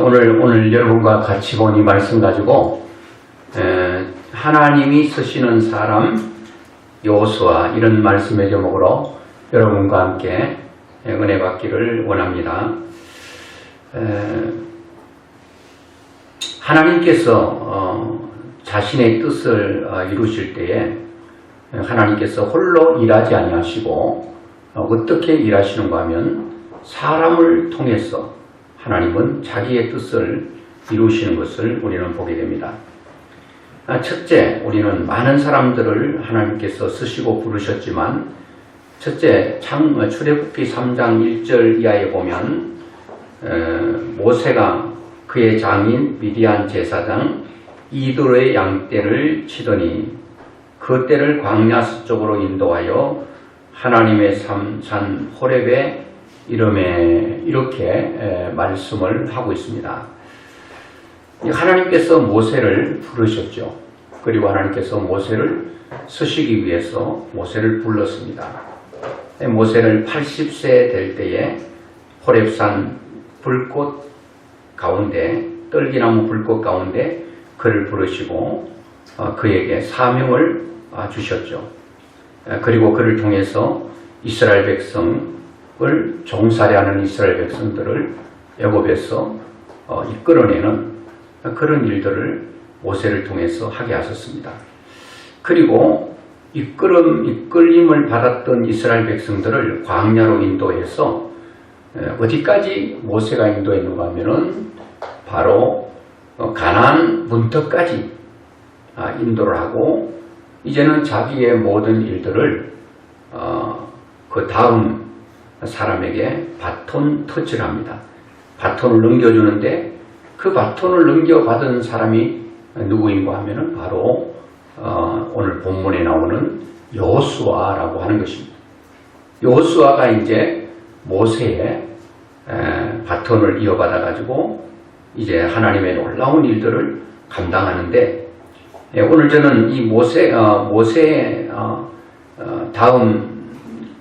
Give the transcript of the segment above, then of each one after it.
오늘 여러분과 같이 본 이 말씀 가지고 하나님이 쓰시는 사람 여호수아 이런 말씀의 제목으로 여러분과 함께 은혜 받기를 원합니다. 하나님께서 자신의 뜻을 이루실 때에 하나님께서 홀로 일하지 아니하시고 어떻게 일하시는가 하면 사람을 통해서 하나님은 자기의 뜻을 이루시는 것을 우리는 보게 됩니다. 첫째, 우리는 많은 사람들을 하나님께서 쓰시고 부르셨지만 첫째, 출애굽기 3장 1절 이하에 보면 모세가 그의 장인 미디안 제사장 이도의 양떼를 치더니 그 떼를 광야 서쪽으로 인도하여 하나님의 산 호렙에 이름에 이렇게 말씀을 하고 있습니다. 하나님께서 모세를 부르셨죠. 그리고 하나님께서 모세를 쓰시기 위해서 모세를 불렀습니다. 모세를 80세 될 때에 호렙산 불꽃 가운데 떨기나무 불꽃 가운데 그를 부르시고 그에게 사명을 주셨죠. 그리고 그를 통해서 이스라엘 백성을 종살이하는 이스라엘 백성들을 애굽에서 이끌어내는 그런 일들을 모세를 통해서 하게 하셨습니다. 그리고 이끌림을 받았던 이스라엘 백성들을 광야로 인도해서 어디까지 모세가 인도했는가 하면은 바로 가나안 문턱까지 인도를 하고 이제는 자기의 모든 일들을 그 다음 사람에게 바톤 터치를 합니다. 바톤을 넘겨주는데 그 바톤을 넘겨받은 사람이 누구인가 하면은 바로 오늘 본문에 나오는 여호수아라고 하는 것입니다. 여호수아가 이제 모세의 바톤을 이어받아 가지고 이제 하나님의 놀라운 일들을 감당하는데 오늘 저는 이 모세의 다음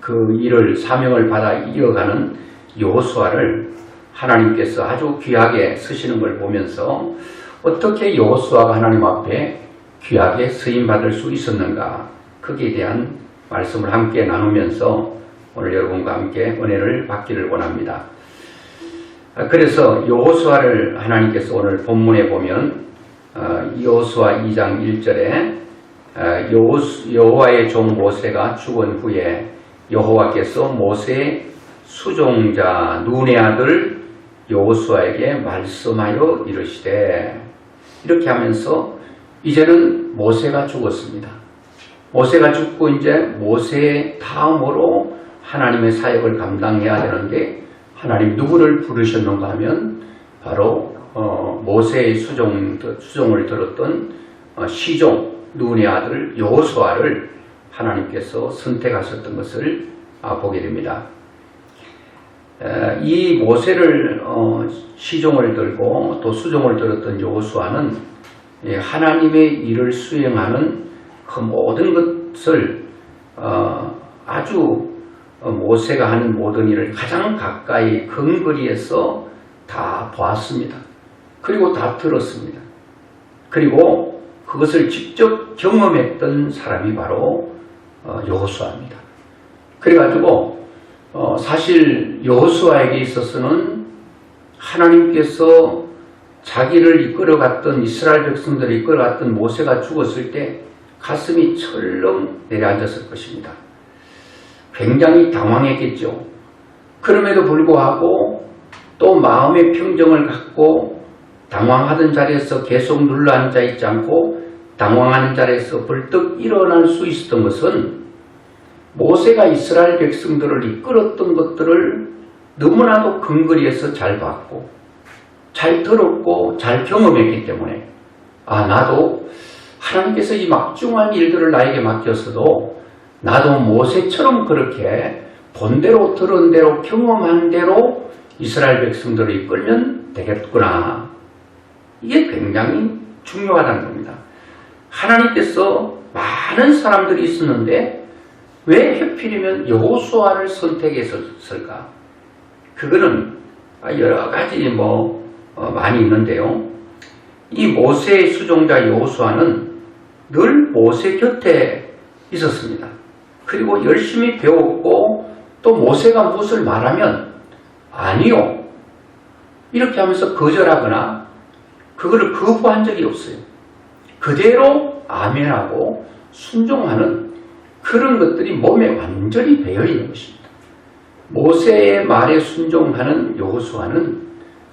그 일을 사명을 받아 이어가는 여호수아를 하나님께서 아주 귀하게 쓰시는 걸 보면서 어떻게 여호수아가 하나님 앞에 귀하게 쓰임받을 수 있었는가 거기에 대한 말씀을 함께 나누면서 오늘 여러분과 함께 은혜를 받기를 원합니다. 그래서 여호수아를 하나님께서 오늘 본문에 보면 여호수아 2장 1절에 여호와의 종 모세가 죽은 후에 여호와께서 모세의 수종자 눈의 아들 여호수아에게 말씀하여 이르시되 이렇게 하면서 이제는 모세가 죽었습니다. 모세가 죽고 이제 모세의 다음으로 하나님의 사역을 감당해야 되는데 하나님 누구를 부르셨는가 하면 바로 모세의 수종을 들었던 시종 눈의 아들 여호수아를 하나님께서 선택하셨던 것을 보게 됩니다. 이 모세를 시종을 들고 또 수종을 들었던 여호수아는 하나님의 일을 수행하는 그 모든 것을 아주 모세가 하는 모든 일을 가장 가까이 근거리에서 다 보았습니다. 그리고 다 들었습니다. 그리고 그것을 직접 경험했던 사람이 바로 여호수아입니다. 그래가지고 사실 여호수아에게 있어서는 하나님께서 자기를 이끌어갔던 이스라엘 백성들을 이끌어갔던 모세가 죽었을 때 가슴이 철렁 내려앉았을 것입니다. 굉장히 당황했겠죠. 그럼에도 불구하고 또 마음의 평정을 갖고 당황하던 자리에서 계속 눌러앉아 있지 않고 당황하는 자리에서 벌떡 일어날 수 있었던 것은 모세가 이스라엘 백성들을 이끌었던 것들을 너무나도 근거리에서 잘 봤고 잘 들었고 잘 경험했기 때문에 나도 하나님께서 이 막중한 일들을 나에게 맡겼어도 나도 모세처럼 그렇게 본 대로 들은 대로 경험한 대로 이스라엘 백성들을 이끌면 되겠구나. 이게 굉장히 중요하다는 겁니다. 하나님께서 많은 사람들이 있었는데 왜 하필이면 여호수아를 선택했을까? 그거는 여러 가지 많이 있는데요. 이 모세의 수종자 여호수아는 늘 모세 곁에 있었습니다. 그리고 열심히 배웠고 또 모세가 무엇을 말하면 아니요 이렇게 하면서 거절하거나 그거를 거부한 적이 없어요. 그대로 아멘하고 순종하는 그런 것들이 몸에 완전히 배어 있는 것입니다. 모세의 말에 순종하는 여호수아는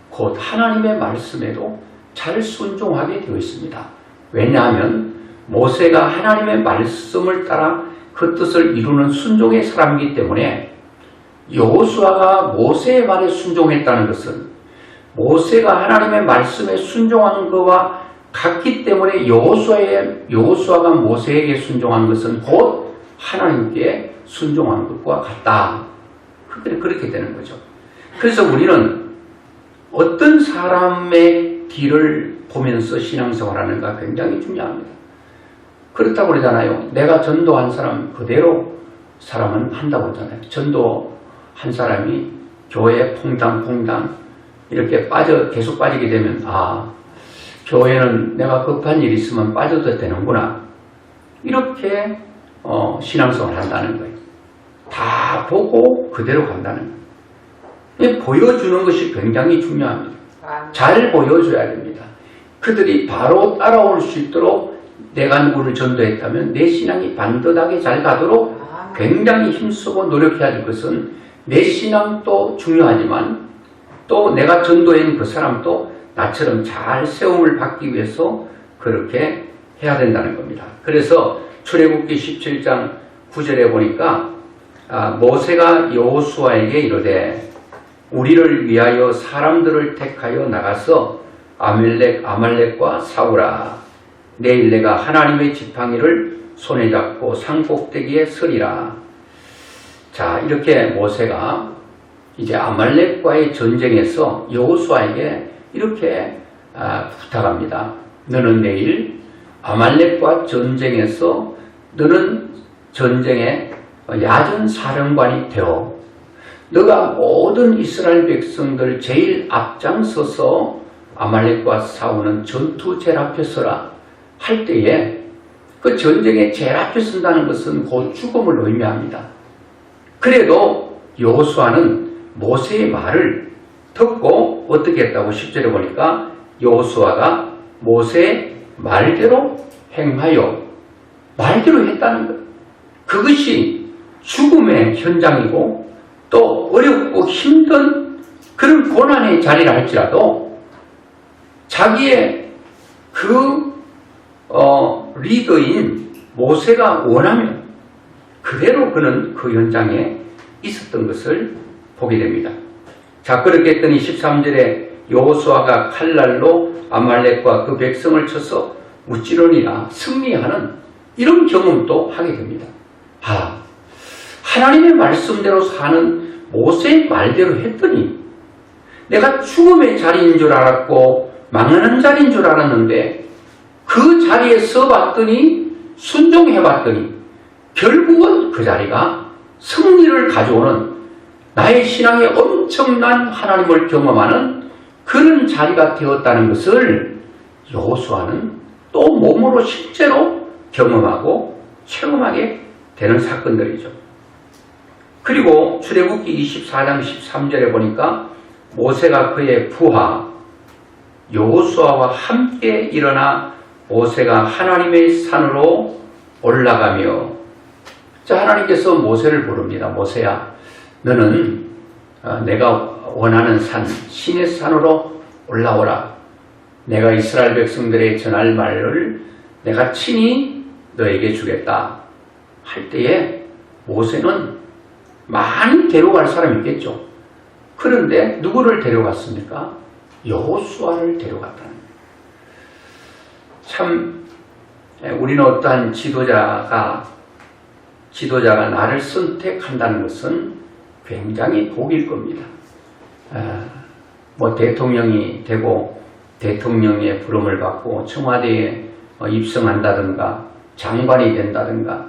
곧 하나님의 말씀에도 잘 순종하게 되어 있습니다. 왜냐하면 모세가 하나님의 말씀을 따라 그 뜻을 이루는 순종의 사람이기 때문에 여호수아가 모세의 말에 순종했다는 것은 모세가 하나님의 말씀에 순종하는 것과 같기 때문에 여호수아가 모세에게 순종한 것은 곧 하나님께 순종한 것과 같다. 그렇게 되는 거죠. 그래서 우리는 어떤 사람의 길을 보면서 신앙생활하는가 굉장히 중요합니다. 그렇다고 그러잖아요. 내가 전도한 사람 그대로 사람은 한다고 하잖아요. 전도한 사람이 교회에 퐁당퐁당 이렇게 계속 빠지게 되면 교회는 내가 급한 일이 있으면 빠져도 되는구나. 이렇게 신앙생활을 한다는 거예요. 다 보고 그대로 간다는 거예요. 보여주는 것이 굉장히 중요합니다. 잘 보여줘야 됩니다. 그들이 바로 따라올 수 있도록 내가 누구를 전도했다면 내 신앙이 반듯하게 잘 가도록 굉장히 힘쓰고 노력해야 될 것은 내 신앙도 중요하지만 또 내가 전도한 그 사람도 나처럼 잘 세움을 받기 위해서 그렇게 해야 된다는 겁니다. 그래서 출애굽기 17장 9절에 보니까 모세가 여호수아에게 이르되 우리를 위하여 사람들을 택하여 나가서 아말렉과 싸우라. 내일 내가 하나님의 지팡이를 손에 잡고 산꼭대기에 서리라. 자, 이렇게 모세가 이제 아말렉과의 전쟁에서 여호수아에게 이렇게 부탁합니다. 너는 내일 아말렉과 전쟁에서 너는 전쟁의 야전 사령관이 되어 너가 모든 이스라엘 백성들 제일 앞장서서 아말렉과 싸우는 전투 제일 앞에 서라 할 때에 그 전쟁에 제일 앞에 선다는 것은 곧 죽음을 의미합니다. 그래도 여호수아는 모세의 말을 듣고 어떻게 했다고 10절에 보니까 여호수아가 모세의 말대로 행하여 말대로 했다는 것. 그것이 죽음의 현장이고 또 어렵고 힘든 그런 고난의 자리라 할지라도 자기의 리더인 모세가 원하면 그대로 그는 그 현장에 있었던 것을 보게 됩니다. 자, 그렇게 했더니 13절에 여호수아가 칼날로 아말렉과 그 백성을 쳐서 무찌르니라 승리하는 이런 경험도 하게 됩니다. 하나님의 말씀대로 사는 모세의 말대로 했더니 내가 죽음의 자리인 줄 알았고 망하는 자리인 줄 알았는데 그 자리에 서봤더니 순종해봤더니 결국은 그 자리가 승리를 가져오는 나의 신앙에 엄청난 하나님을 경험하는 그런 자리가 되었다는 것을 여호수아는 또 몸으로 실제로 경험하고 체험하게 되는 사건들이죠. 그리고 출애굽기 24장 13절에 보니까 모세가 그의 부하 여호수아와 함께 일어나 모세가 하나님의 산으로 올라가며 자, 하나님께서 모세를 부릅니다. 모세야, 너는 내가 원하는 산, 신의 산으로 올라오라. 내가 이스라엘 백성들의 전할 말을 내가 친히 너에게 주겠다. 할 때에 모세는 많이 데려갈 사람이 있겠죠. 그런데 누구를 데려갔습니까? 여호수아를 데려갔다는 거예요. 참 우리는 어떠한 지도자가 나를 선택한다는 것은 굉장히 복일 겁니다. 대통령이 되고 대통령의 부름을 받고 청와대에 입성한다든가 장관이 된다든가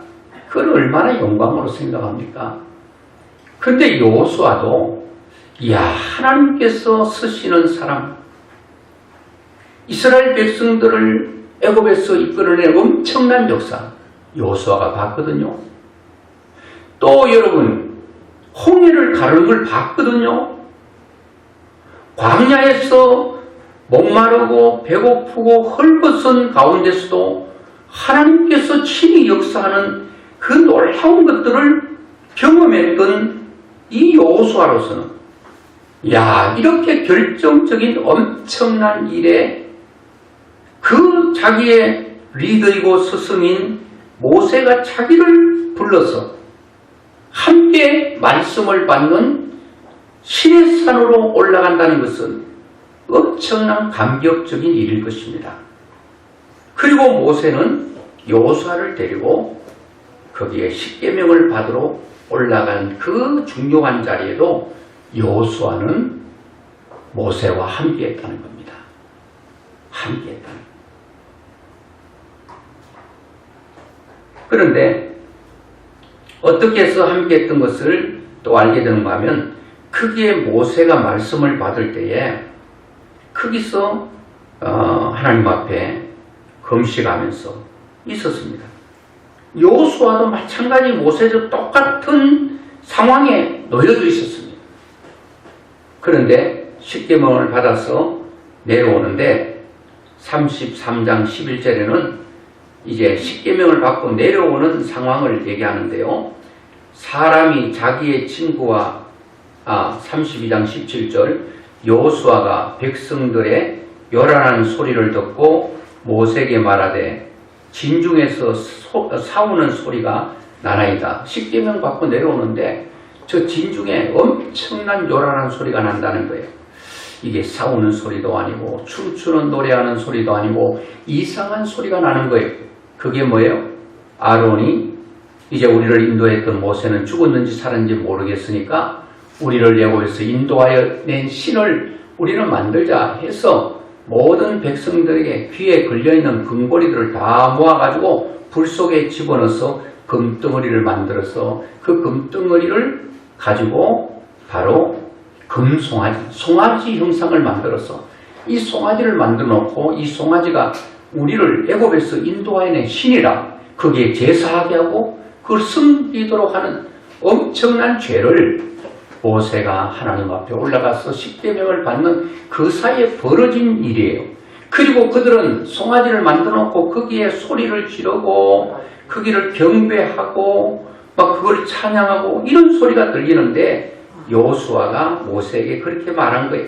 그걸 얼마나 영광으로 생각합니까? 그런데 여호수아도 하나님께서 쓰시는 사람, 이스라엘 백성들을 애굽에서 이끌어낸 엄청난 역사 여호수아가 봤거든요. 또 여러분 홍해를 가르는 걸 봤거든요. 광야에서 목마르고 배고프고 헐벗은 가운데서도 하나님께서 친히 역사하는 그 놀라운 것들을 경험했던 이 여호수아로서는 이렇게 결정적인 엄청난 일에 그 자기의 리더이고 스승인 모세가 자기를 불러서 함께 말씀을 받는 신의 산으로 올라간다는 것은 엄청난 감격적인 일일 것입니다. 그리고 모세는 여호수아를 데리고 거기에 십계명을 받으러 올라간 그 중요한 자리에도 여호수아는 모세와 함께했다는 겁니다. 함께했다는. 그런데 어떻게 해서 함께했던 것을 또 알게 되는가 하면 거기에 모세가 말씀을 받을 때에 거기서 하나님 앞에 금식하면서 있었습니다. 여호수아도 마찬가지 모세도 똑같은 상황에 놓여져 있었습니다. 그런데 십계명을 받아서 내려오는데 33장 11절에는 이제 십계명을 받고 내려오는 상황을 얘기하는데요. 사람이 자기의 친구와 32장 17절 여호수아가 백성들의 요란한 소리를 듣고 모세에게 말하되 진중에서 싸우는 소리가 나나이다. 십계명 받고 내려오는데 저 진중에 엄청난 요란한 소리가 난다는 거예요. 이게 싸우는 소리도 아니고 춤추는 노래하는 소리도 아니고 이상한 소리가 나는 거예요. 그게 뭐예요? 아론이 이제 우리를 인도했던 모세는 죽었는지 살았는지 모르겠으니까 우리를 애굽에서 인도하여 낸 신을 우리는 만들자 해서 모든 백성들에게 귀에 걸려있는 금고리들을 다 모아가지고 불 속에 집어넣어서 금덩어리를 만들어서 그 금덩어리를 가지고 바로 송아지 형상을 만들어서 이 송아지를 만들어 놓고 이 송아지가 우리를 애굽에서 인도하여 낸 신이라 거기에 제사하게 하고 그걸 섬기도록 하는 엄청난 죄를 모세가 하나님 앞에 올라가서 십계명을 받는 그 사이에 벌어진 일이에요. 그리고 그들은 송아지를 만들어 놓고 거기에 소리를 지르고 거기를 경배하고 막 그걸 찬양하고 이런 소리가 들리는데 여호수아가 모세에게 그렇게 말한 거예요.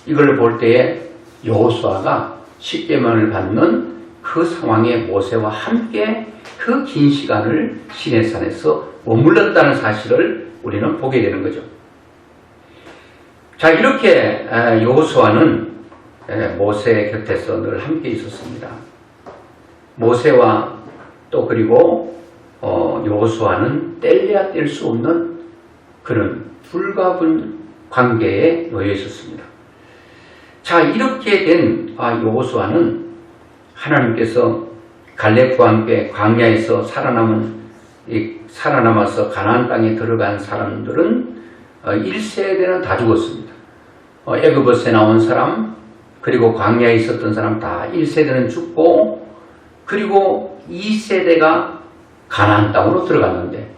이걸 볼 때에 여호수아가 십계명을 받는 그 상황에 모세와 함께 그 긴 시간을 시내산에서 머물렀다는 사실을 우리는 보게 되는 거죠. 자, 이렇게 여호수아는 모세 곁에서 늘 함께 있었습니다. 모세와 또 그리고 여호수아는 뗄래야 뗄 수 없는 그런 불가분 관계에 놓여 있었습니다. 자, 이렇게 된 여호수아는 하나님께서 갈렙과 함께 광야에서 살아남아서 가나안 땅에 들어간 사람들은 1세대는 다 죽었습니다. 애굽에서 나온 사람 그리고 광야에 있었던 사람 다 1세대는 죽고 그리고 2세대가 가나안 땅으로 들어갔는데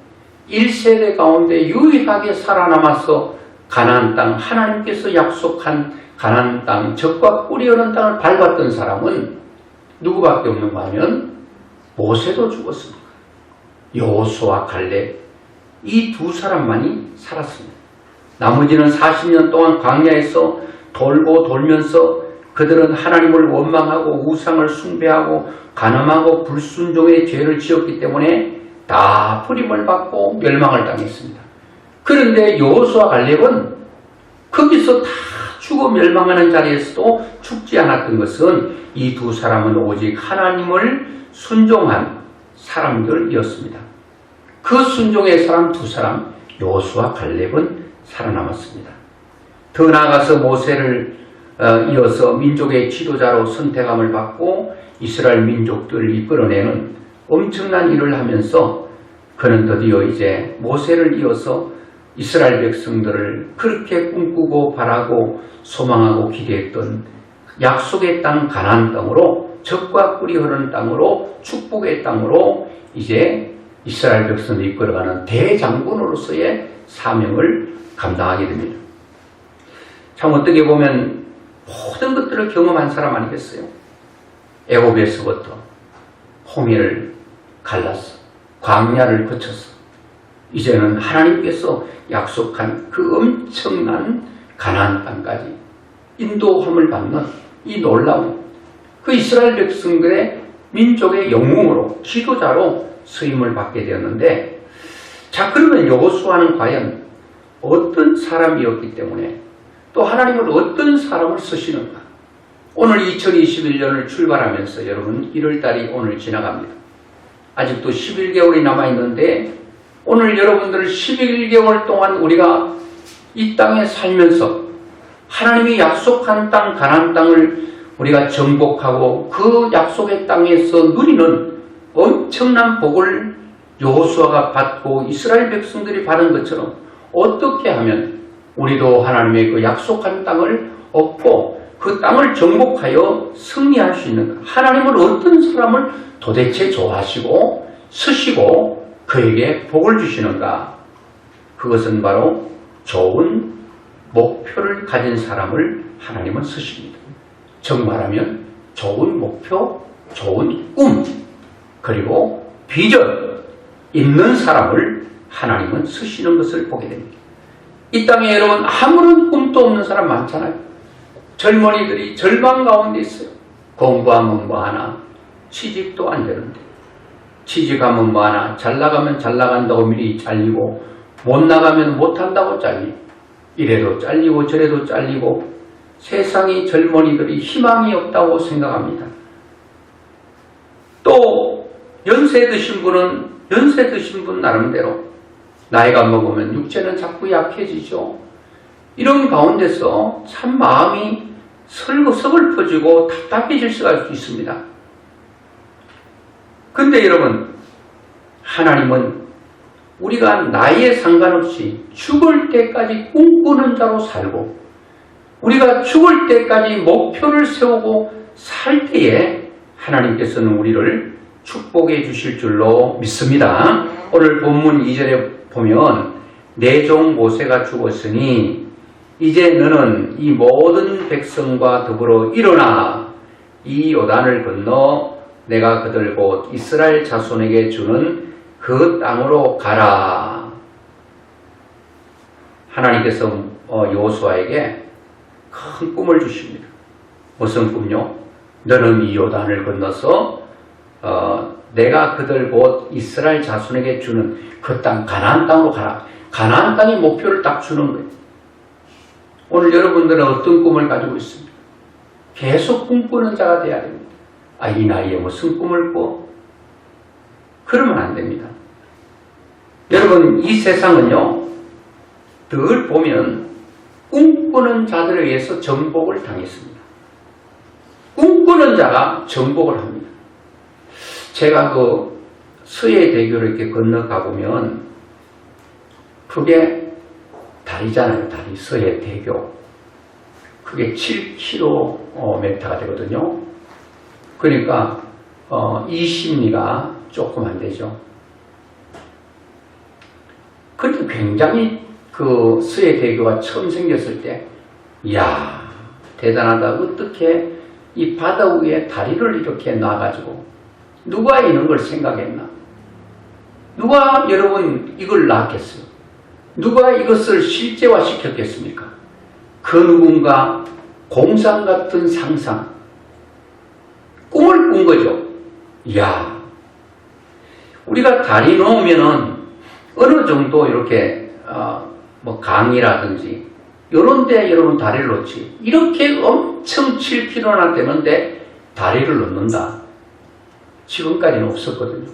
1세대 가운데 유일하게 살아남아서 가나안 땅 하나님께서 약속한 가나안 땅 젖과 꿀이 흐르는 땅을 밟았던 사람은 누구밖에 없는가 하면 모세도 죽었습니다. 여호수아, 갈렙 이 두 사람만이 살았습니다. 나머지는 40년 동안 광야에서 돌고 돌면서 그들은 하나님을 원망하고 우상을 숭배하고 간음하고 불순종의 죄를 지었기 때문에 다 버림을 받고 멸망을 당했습니다. 그런데 여호수아, 갈렙은 거기서 다 죽어 멸망하는 자리에서도 죽지 않았던 것은 이 두 사람은 오직 하나님을 순종한 사람들이었습니다. 그 순종의 사람 두 사람 여호수아, 갈렙은 살아남았습니다. 더 나아가서 모세를 이어서 민족의 지도자로 선택함을 받고 이스라엘 민족들을 이끌어내는 엄청난 일을 하면서 그는 드디어 이제 모세를 이어서 이스라엘 백성들을 그렇게 꿈꾸고 바라고 소망하고 기대했던 약속의 땅 가나안 땅으로, 젖과 꿀이 흐르는 땅으로, 축복의 땅으로 이제 이스라엘 백성을 이끌어가는 대장군으로서의 사명을 감당하게 됩니다. 참 어떻게 보면 모든 것들을 경험한 사람 아니겠어요? 애굽에서부터 홍해를 갈라서 광야를 거쳐서 이제는 하나님께서 약속한 그 엄청난 가나안 땅까지 인도함을 받는 이 놀라운 그 이스라엘 백성들의 민족의 영웅으로, 지도자로 쓰임을 받게 되었는데, 자, 그러면 여호수아는 과연 어떤 사람이었기 때문에 또 하나님은 어떤 사람을 쓰시는가? 오늘 2021년을 출발하면서 여러분 1월달이 오늘 지나갑니다. 아직도 11개월이 남아있는데 오늘 여러분들 11개월 동안 우리가 이 땅에 살면서 하나님이 약속한 땅 가나안 땅을 우리가 정복하고 그 약속의 땅에서 누리는 엄청난 복을 여호수아가 받고 이스라엘 백성들이 받은 것처럼 어떻게 하면 우리도 하나님의 그 약속한 땅을 얻고 그 땅을 정복하여 승리할 수 있는가? 하나님은 어떤 사람을 도대체 좋아하시고 쓰시고 그에게 복을 주시는가? 그것은 바로 좋은 목표를 가진 사람을 하나님은 쓰십니다. 정말하면 좋은 목표, 좋은 꿈, 그리고 비전 있는 사람을 하나님은 쓰시는 것을 보게 됩니다. 이 땅에 여러분 아무런 꿈도 없는 사람 많잖아요. 젊은이들이 절망 가운데 있어요. 공부하면 뭐하나, 취직도 안 되는데, 취직하면 뭐하나, 잘 나가면 잘 나간다고 미리 잘리고, 못 나가면 못한다고 잘리고, 이래도 잘리고 저래도 잘리고, 세상이 젊은이들이 희망이 없다고 생각합니다. 또 연세 드신 분은 연세 드신 분 나름대로 나이가 먹으면 육체는 자꾸 약해지죠. 이런 가운데서 참 마음이 서글퍼지고 답답해질 수가 있습니다. 근데 여러분, 하나님은 우리가 나이에 상관없이 죽을 때까지 꿈꾸는 자로 살고 우리가 죽을 때까지 목표를 세우고 살 때에 하나님께서는 우리를 축복해 주실 줄로 믿습니다. 오늘 본문 2절에 보면 내 종 모세가 죽었으니 이제 너는 이 모든 백성과 더불어 일어나 이 요단을 건너 내가 그들 곧 이스라엘 자손에게 주는 그 땅으로 가라. 하나님께서 여호수아에게 큰 꿈을 주십니다. 무슨 꿈요? 너는 이 요단을 건너서 내가 그들 곧 이스라엘 자손에게 주는 그 땅 가나안 땅으로 가라. 가나안 땅의 목표를 딱 주는 거예요. 오늘 여러분들은 어떤 꿈을 가지고 있습니까? 계속 꿈꾸는 자가 되어야 됩니다. 아, 이 나이에 무슨 꿈을 꿔? 그러면 안 됩니다. 여러분, 이 세상은요, 늘 보면 꿈꾸는 자들에 의해서 정복을 당했습니다. 꿈꾸는 자가 정복을 합니다. 제가 그 서해대교를 이렇게 건너가 보면 그게 다리잖아요. 다리, 서해대교. 그게 7km가 되거든요. 그러니까 20리가 조금 안 되죠. 그때 굉장히 그 서해대교가 처음 생겼을 때, 이야, 대단하다. 어떻게 이 바다 위에 다리를 이렇게 놔가지고 누가 이런 걸 생각했나? 누가 여러분 이걸 낳았겠어요? 누가 이것을 실제화시켰겠습니까? 그 누군가 공상 같은 상상, 꿈을 꾼 거죠. 이야, 우리가 다리 놓으면은 어느 정도 이렇게 뭐 강이라든지 이런 데 여러분 다리를 놓지, 이렇게 엄청 7km나 되는데 다리를 놓는다. 지금까지는 없었거든요.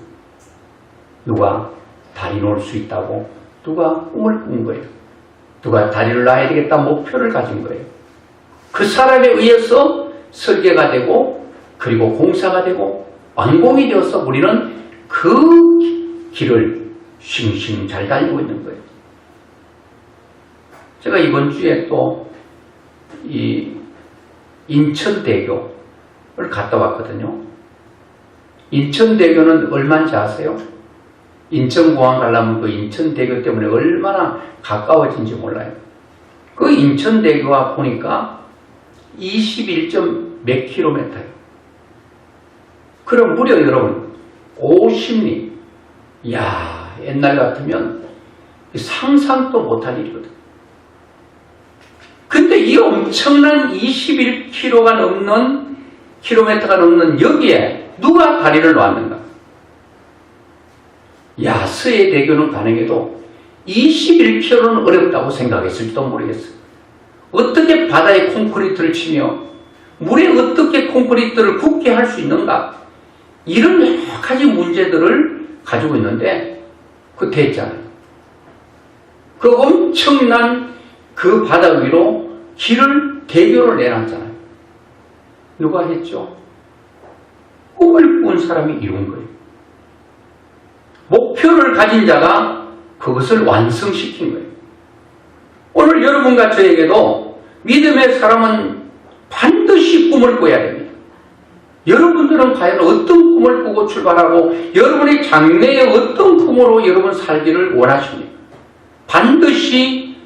누가 다리 놓을 수 있다고 누가 꿈을 꾼 거예요. 누가 다리를 놔야 되겠다 목표를 가진 거예요. 그 사람에 의해서 설계가 되고 그리고 공사가 되고 완공이 되어서 우리는 그 길을 싱싱 잘 달리고 있는 거예요. 제가 이번 주에 또 이 인천대교를 갔다 왔거든요. 인천대교는 얼마인지 아세요? 인천공항 가려면 그 인천대교 때문에 얼마나 가까워진지 몰라요. 그 인천대교가 보니까 21몇 킬로미터예요. 그럼 무려 여러분 50리. 이야, 옛날 같으면 상상도 못할 일이거든. 근데 이 엄청난 21km가 넘는 여기에 누가 다리를 놨는가? 야, 서해대교는 가능해도 21km는 어렵다고 생각했을지도 모르겠어요. 어떻게 바다에 콘크리트를 치며 물에 어떻게 콘크리트를 굳게 할 수 있는가? 이런 여러 가지 문제들을 가지고 있는데 그 됐잖아요. 그 엄청난 그 바다 위로 대교를 내놨잖아요. 누가 했죠? 꿈을 꾼 사람이 이룬 거예요. 목표를 가진 자가 그것을 완성시킨 거예요. 오늘 여러분과 저에게도 믿음의 사람은 반드시 꿈을 꿔야 됩니다. 여러분들은 과연 어떤 꿈을 꾸고 출발하고 여러분의 장래에 어떤 꿈으로 여러분 살기를 원하십니까? 반드시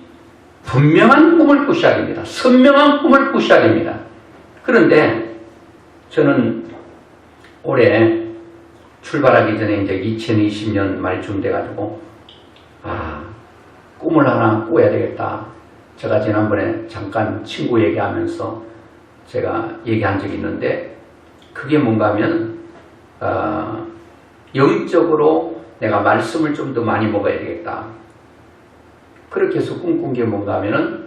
분명한 꿈을 꾸셔야 됩니다. 선명한 꿈을 꾸셔야 됩니다. 그런데 저는 올해 출발하기 전에 이제 2020년 말쯤 돼가지고 꿈을 하나 꿔야 되겠다. 제가 지난번에 잠깐 친구 얘기하면서 제가 얘기한 적이 있는데 그게 뭔가 하면 영적으로 내가 말씀을 좀 더 많이 먹어야 되겠다. 그렇게 해서 꿈꾼 게 뭔가 하면은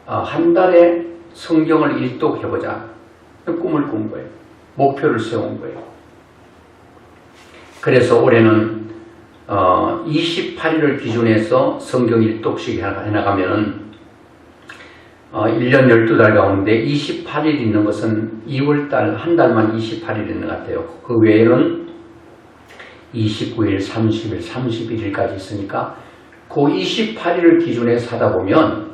한 달에 성경을 일독해보자. 꿈을 꾼 거예요. 목표를 세운 거예요. 그래서 올해는 28일을 기준해서 성경 일독씩 해나가면은 1년 12달 가운데 28일 있는 것은 2월달 한 달만 28일 있는 것 같아요. 그 외에는 29일, 30일, 31일까지 있으니까 그 28일을 기준해서 하다 보면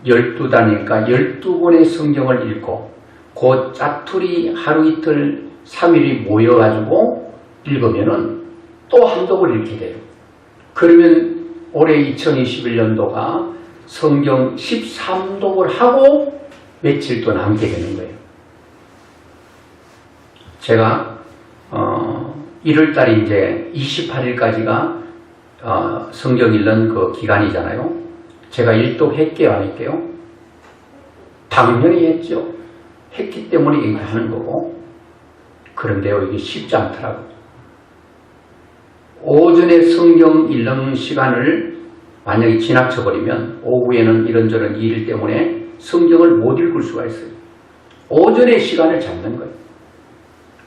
12단이니까 12권의 성경을 읽고 그 짜투리 하루 이틀 3일이 모여가지고 읽으면은 또 한 독을 읽게 돼요. 그러면 올해 2021년도가 성경 13독을 하고 며칠 또 남게 되는 거예요. 제가 1월달이 이제 28일까지가 성경 읽는 그 기간이잖아요. 제가 일독했게요, 안 했게요? 당연히 했죠. 했기 때문에 얘기하는 거고. 그런데요, 이게 쉽지 않더라고요. 오전에 성경 읽는 시간을 만약에 지나쳐버리면 오후에는 이런저런 일 때문에 성경을 못 읽을 수가 있어요. 오전의 시간을 잡는 거예요.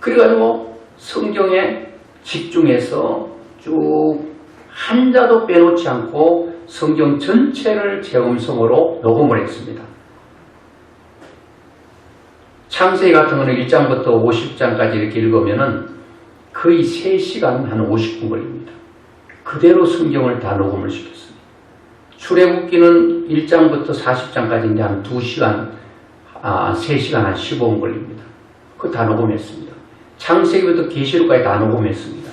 그래가지고 성경에 집중해서 쭉 한자도 빼놓지 않고 성경 전체를 제 음성으로 녹음을 했습니다. 창세기 같은 거는 1장부터 50장까지 이렇게 읽으면은 거의 3시간 한 50분 걸립니다. 그대로 성경을 다 녹음을 시켰습니다. 출애굽기는 1장부터 40장까지인데 한 2시간, 3시간 한 15분 걸립니다. 그거 다 녹음했습니다. 창세기부터 계시록까지 다 녹음했습니다.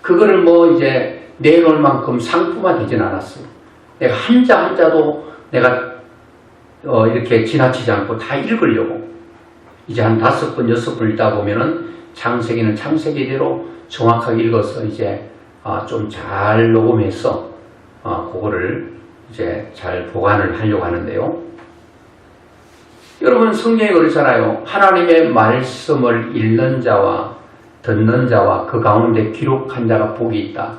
그거를 뭐 이제 내놓을 만큼 상품화 되진 않았어요. 내가 한자 한자도 내가 이렇게 지나치지 않고 다 읽으려고 이제 한 5번, 6번 읽다 보면은 창세기는 창세기대로 정확하게 읽어서 이제 좀 잘 녹음해서 그거를 이제 잘 보관을 하려고 하는데요. 여러분 성경에 그렇잖아요. 하나님의 말씀을 읽는 자와 듣는 자와 그 가운데 기록한 자가 복이 있다.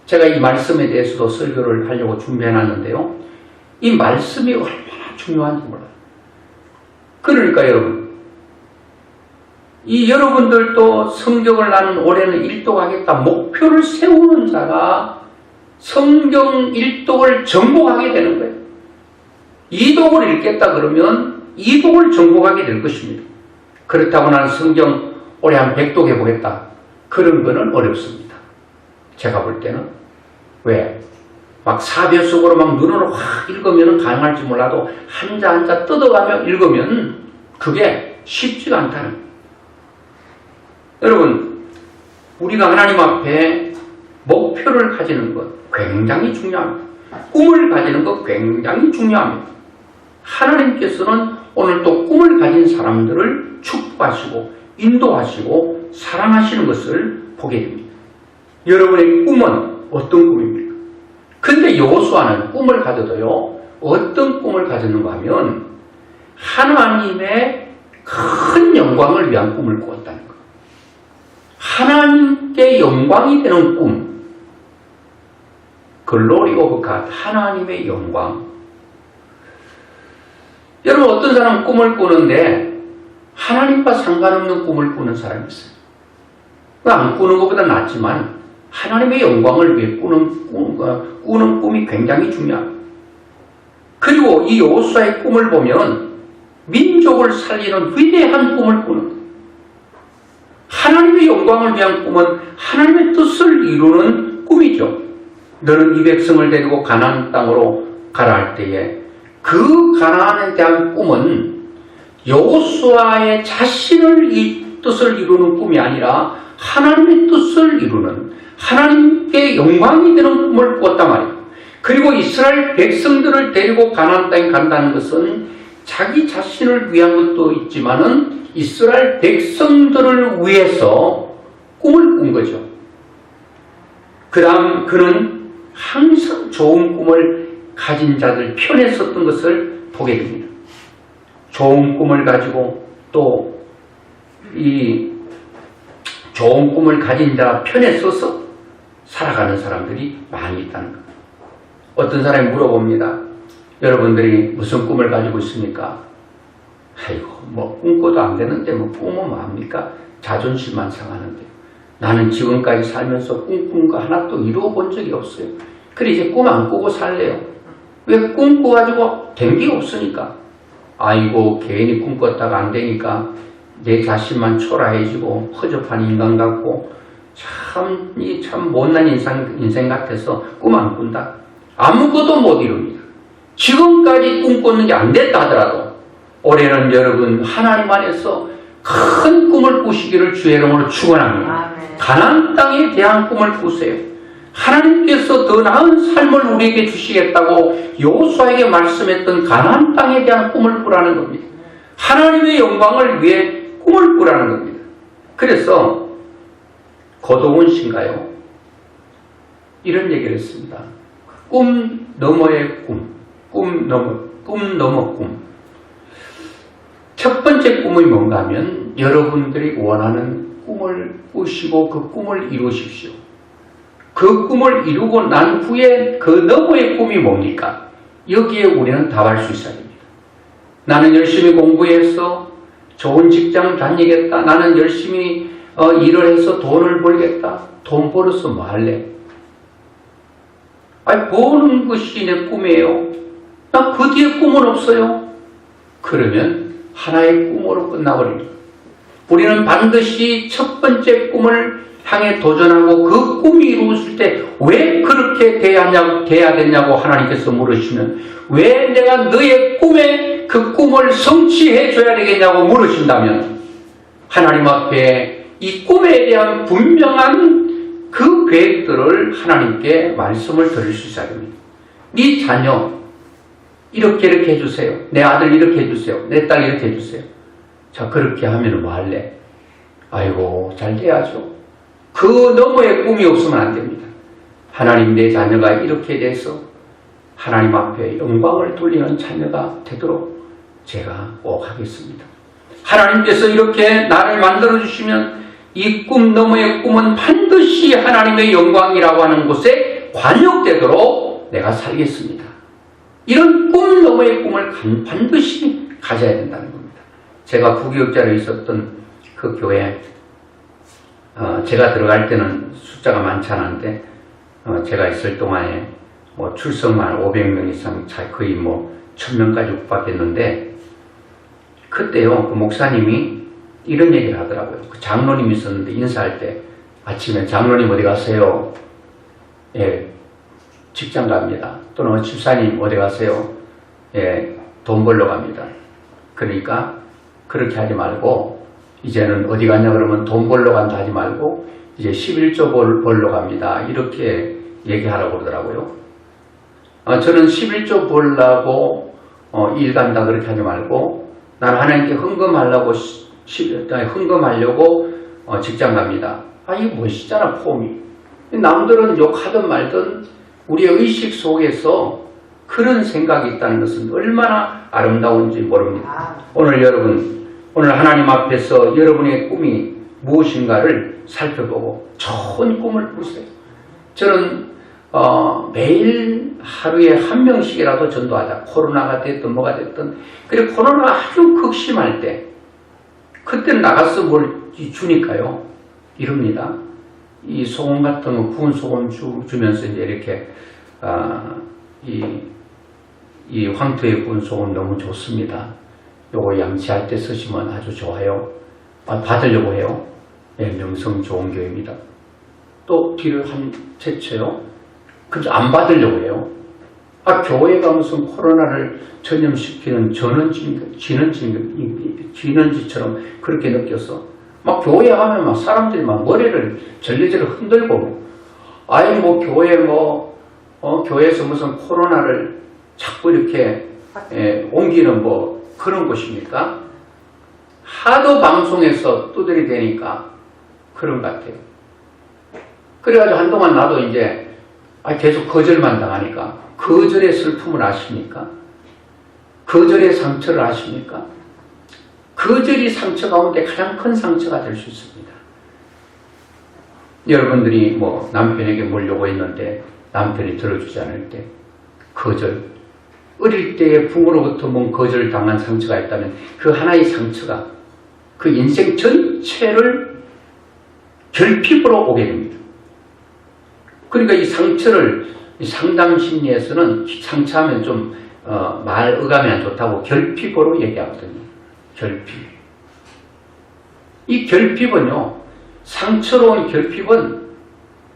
제가 이 말씀에 대해서도 설교를 하려고 준비해놨는데요. 이 말씀이 얼마나 중요한지 몰라요. 그러니까 여러분, 이 여러분들도 성경을 나는 올해는 일독하겠다 목표를 세우는 자가 성경 일독을 정복하게 되는 거예요. 이독을 읽겠다 그러면 이독을 정복하게 될 것입니다. 그렇다고 나는 성경 올해 한 100독 해보겠다. 그런 거는 어렵습니다. 제가 볼 때는. 왜? 막 사별 속으로 막 눈으로 확 읽으면 가능할지 몰라도 한자 뜯어가며 읽으면 그게 쉽지가 않다는 거예요. 여러분, 우리가 하나님 앞에 목표를 가지는 것 굉장히 중요합니다. 꿈을 가지는 것 굉장히 중요합니다. 하나님께서는 오늘 또 꿈을 가진 사람들을 축복하시고 인도하시고 사랑하시는 것을 보게 됩니다. 여러분의 꿈은 어떤 꿈입니까? 근데 여호수아는 꿈을 가져도요, 어떤 꿈을 가졌는가 하면 하나님의 큰 영광을 위한 꿈을 꾸었다는 거예요. 하나님께 영광이 되는 꿈, 글로리 오브 갓, 하나님의 영광. 여러분, 어떤 사람은 꿈을 꾸는데 하나님과 상관없는 꿈을 꾸는 사람이 있어요. 안 꾸는 것보다 낫지만 하나님의 영광을 위해 꾸는 꿈이 굉장히 중요합니다. 그리고 이 여호수아의 꿈을 보면 민족을 살리는 위대한 꿈을 꾸는 거예요. 하나님의 영광을 위한 꿈은 하나님의 뜻을 이루는 꿈이죠. 너는 이 백성을 데리고 가나안 땅으로 가라 할 때에 그 가나안에 대한 꿈은 여호수아의 자신을 이 뜻을 이루는 꿈이 아니라 하나님의 뜻을 이루는 하나님께 영광이 되는 꿈을 꾸었단 말이에요. 그리고 이스라엘 백성들을 데리고 가나안 땅에 간다는 것은 자기 자신을 위한 것도 있지만은 이스라엘 백성들을 위해서 꿈을 꾼 거죠. 그 다음 그는 항상 좋은 꿈을 가진 자들 편에 섰던 것을 보게 됩니다. 좋은 꿈을 가지고 또 이 좋은 꿈을 가진 자 편에 서서 살아가는 사람들이 많이 있다는 것. 어떤 사람이 물어봅니다. 여러분들이 무슨 꿈을 가지고 있습니까? 아이고, 뭐 꿈꿔도 안 되는데 뭐 꿈은 뭐합니까? 자존심만 상하는데. 나는 지금까지 살면서 꿈꾼 거 하나도 이루어 본 적이 없어요. 그래 이제 꿈 안 꾸고 살래요. 왜 꿈꿔가지고 된 게 없으니까. 아이고, 괜히 꿈꿨다가 안 되니까 내 자신만 초라해지고 허접한 인간 같고 참 못난 인생 같아서 꿈 안 꾼다. 아무것도 못 이룹니다. 지금까지 꿈꿨는 게 안 됐다 하더라도 올해는 여러분 하나님 안에서 큰 꿈을 꾸시기를 주의 이름으로 축원합니다. 가나안 땅에 대한 꿈을 꾸세요. 하나님께서 더 나은 삶을 우리에게 주시겠다고 여호수아에게 말씀했던 가나안 땅에 대한 꿈을 꾸라는 겁니다. 하나님의 영광을 위해 꿈을 꾸라는 겁니다. 그래서 고도훈 씨인가요? 이런 얘기를 했습니다. 꿈 너머의 꿈, 꿈 넘어 꿈. 첫 번째 꿈이 뭔가 하면 여러분들이 원하는 꿈을 꾸시고 그 꿈을 이루십시오. 그 꿈을 이루고 난 후에 그 너머의 꿈이 뭡니까? 여기에 우리는 답할 수 있어야 됩니다. 나는 열심히 공부해서 좋은 직장을 다니겠다. 나는 열심히 일을 해서 돈을 벌겠다. 돈 벌어서 뭐 할래? 아니, 버는 것이 내 꿈이에요. 나 그 뒤에 꿈은 없어요. 그러면 하나의 꿈으로 끝나버립니다. 우리는 반드시 첫 번째 꿈을 향해 도전하고 그 꿈이 이루어질 때 왜 그렇게 돼야 되냐고 하나님께서 물으시면 왜 내가 너의 꿈에 그 꿈을 성취해 줘야 되겠냐고 물으신다면 하나님 앞에 이 꿈에 대한 분명한 그 계획들을 하나님께 말씀을 드릴 수 있어야 됩니다. 네 자녀 이렇게 해주세요. 내 아들 이렇게 해주세요. 내 딸 이렇게 해주세요. 자, 그렇게 하면 뭐 할래? 아이고, 잘 돼야죠. 그 너머의 꿈이 없으면 안 됩니다. 하나님, 내 자녀가 이렇게 돼서 하나님 앞에 영광을 돌리는 자녀가 되도록 제가 꼭 하겠습니다. 하나님께서 이렇게 나를 만들어주시면 이 꿈 너머의 꿈은 반드시 하나님의 영광이라고 하는 곳에 관역되도록 내가 살겠습니다. 이런 꿈 너머의 꿈을 반드시 가져야 된다는 겁니다. 제가 부교육자로 있었던 그 교회, 제가 들어갈 때는 숫자가 많지 않았는데, 제가 있을 동안에 뭐 출석만 500명 이상, 거의 뭐 1000명까지 육박했는데, 그때요, 그 목사님이 이런 얘기를 하더라고요. 그 장로님이 있었는데 인사할 때 아침에 장로님 어디 가세요? 예, 직장 갑니다. 또는 집사님 어디 가세요? 예, 돈 벌러 갑니다. 그러니까 그렇게 하지 말고 이제는 어디 가냐 그러면 돈 벌러 간다 하지 말고 이제 11조 벌러 갑니다. 이렇게 얘기하라고 그러더라고요. 저는 11조 벌라고 일 간다 그렇게 하지 말고 나는 하나님께 헌금하려고 직장 갑니다. 이거 멋있잖아 폼이. 남들은 욕하든 말든 우리의 의식 속에서 그런 생각이 있다는 것은 얼마나 아름다운지 모릅니다. 오늘 하나님 앞에서 여러분의 꿈이 무엇인가를 살펴보고 좋은 꿈을 꾸세요. 저는 매일 하루에 한 명씩이라도 전도하자. 코로나가 됐든 뭐가 됐든. 그리고 코로나가 아주 극심할 때 그때는 나가서 뭘 주니까요. 이럽니다. 이 소금 같은 거 구운 소금 주면서 이제 이렇게 이 황토에 구운 소금 너무 좋습니다. 요거 양치할 때 쓰시면 아주 좋아요. 받으려고 해요. 네, 명성 좋은 교회입니다. 또 뒤를 한 채쳐요. 그저 안 받으려고 해요. 교회가 무슨 코로나를 전염시키는 쥐는지처럼 그렇게 느껴서 막 교회 가면 막 사람들이 막 머리를 절레절레 흔들고 교회에서 무슨 코로나를 자꾸 이렇게 옮기는 그런 것입니까? 하도 방송에서 두드리 대니까 그런 것 같아요. 그래가지고 한동안 나도 이제 계속 거절만 당하니까 거절의 슬픔을 아십니까? 거절의 상처를 아십니까? 거절이 상처 가운데 가장 큰 상처가 될 수 있습니다. 여러분들이 남편에게 뭘 요구했는데 남편이 들어주지 않을 때 거절, 어릴 때의 부모로부터 거절을 당한 상처가 있다면 그 하나의 상처가 그 인생 전체를 결핍으로 오게 됩니다. 그러니까 이 상처를 상담 심리에서는 상처하면 좀 말 어감이 안 좋다고 결핍으로 얘기하거든요. 결핍. 이 결핍은요, 상처로운 결핍은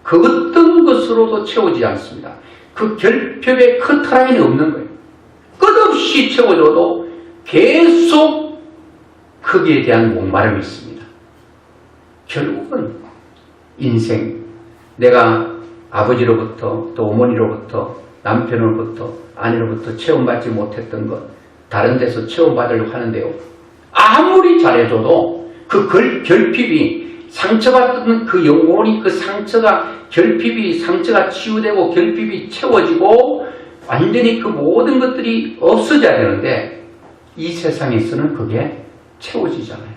그 어떤 것으로도 채우지 않습니다. 그 결핍의 커트라인이 없는 거예요. 끝없이 채워줘도 계속 거기에 대한 목마름이 있습니다. 결국은 인생, 내가 아버지로부터 또 어머니로부터 남편으로부터 아내로부터 체험받지 못했던 것 다른 데서 체험받으려고 하는데요. 아무리 잘해줘도 그 결핍이 상처받던 그 영혼이 그 상처가 치유되고 결핍이 채워지고 완전히 그 모든 것들이 없어져야 되는데 이 세상에서는 그게 채워지잖아요.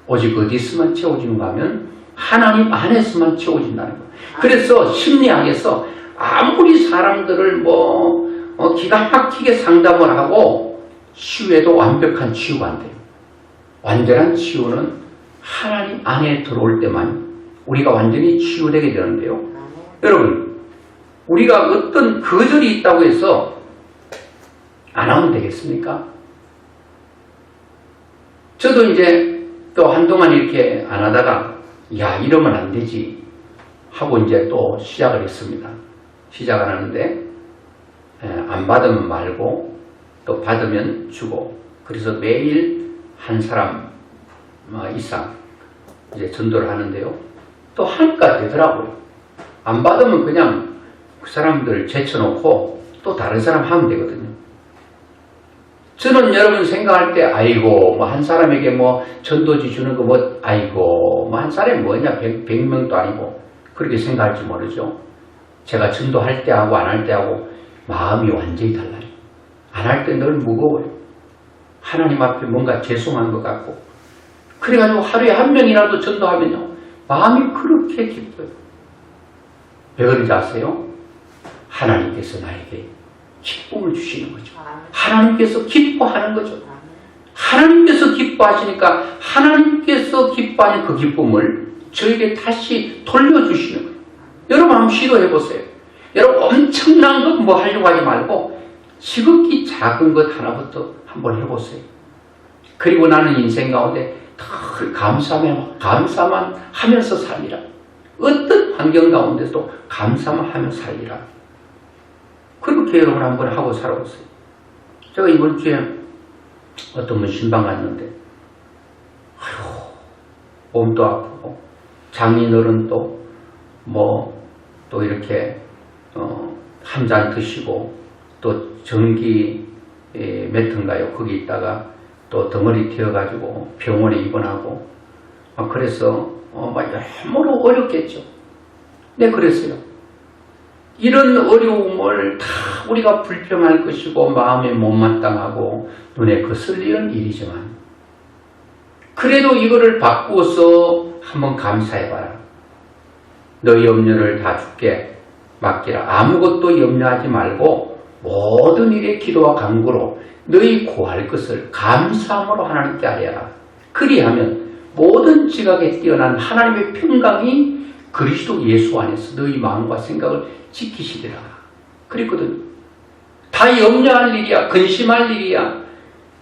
오직 어디서만 채워지는가 하면 하나님 안에서만 채워진다는 거예요. 그래서 심리학에서 아무리 사람들을 기가 막히게 상담을 하고 치유해도 완벽한 치유가 안 돼요. 완전한 치유는 하나님 안에 들어올 때만 우리가 완전히 치유되게 되는데요. 여러분, 우리가 어떤 거절이 있다고 해서 안 하면 되겠습니까? 저도 이제 또 한동안 이렇게 안 하다가 이러면 안 되지 하고 이제 또 시작을 했습니다. 시작을 하는데 안 받으면 말고 또 받으면 주고 그래서 매일 한 사람 이상 이제 전도를 하는데요. 또 하니까 되더라고요. 안 받으면 그냥 그 사람들 제쳐놓고 또 다른 사람 하면 되거든요. 저는 여러분 생각할 때 한 사람에게 전도지 주는 거 한 사람이 뭐냐 100명도 아니고 그렇게 생각할지 모르죠. 제가 전도할 때 하고 안 할 때 하고 마음이 완전히 달라요. 안 할 때 늘 무거워요. 하나님 앞에 뭔가 죄송한 것 같고 그래가지고 하루에 한 명이라도 전도하면요 마음이 그렇게 기뻐요. 왜 그런지 아세요? 하나님께서 나에게 기쁨을 주시는 거죠. 하나님께서 기뻐하는 거죠. 하나님께서 기뻐하시니까 하나님께서 기뻐하는 그 기쁨을 저에게 다시 돌려주시는 거예요. 여러분 한번 시도해보세요. 여러분 엄청난 것 하려고 하지 말고 지극히 작은 것 하나부터 한번 해보세요. 그리고 나는 인생 가운데 늘 감사만 하면서 살리라. 어떤 환경 가운데서도 감사만 하면서 살리라. 그렇게 여러분 한번 하고 살아보세요. 제가 이번 주에 어떤 분 신방 갔는데 몸도 아프고 장인어른 또 이렇게 한 잔 드시고 또 전기 몇 턴가요? 거기 있다가 또 덩어리 튀어가지고 병원에 입원하고 그래서 여러모로 어렵겠죠. 네, 그랬어요. 이런 어려움을 다 우리가 불평할 것이고 마음에 못마땅하고 눈에 거슬리는 일이지만 그래도 이거를 바꾸어서 한번 감사해봐라. 너희 염려를 다 주께 맡기라. 아무것도 염려하지 말고 모든 일에 기도와 간구로 너희 구할 것을 감사함으로 하나님께 아뢰라. 그리하면 모든 지각에 뛰어난 하나님의 평강이 그리스도 예수 안에서 너희 마음과 생각을 지키시리라. 그랬거든요. 다 염려할 일이야. 근심할 일이야.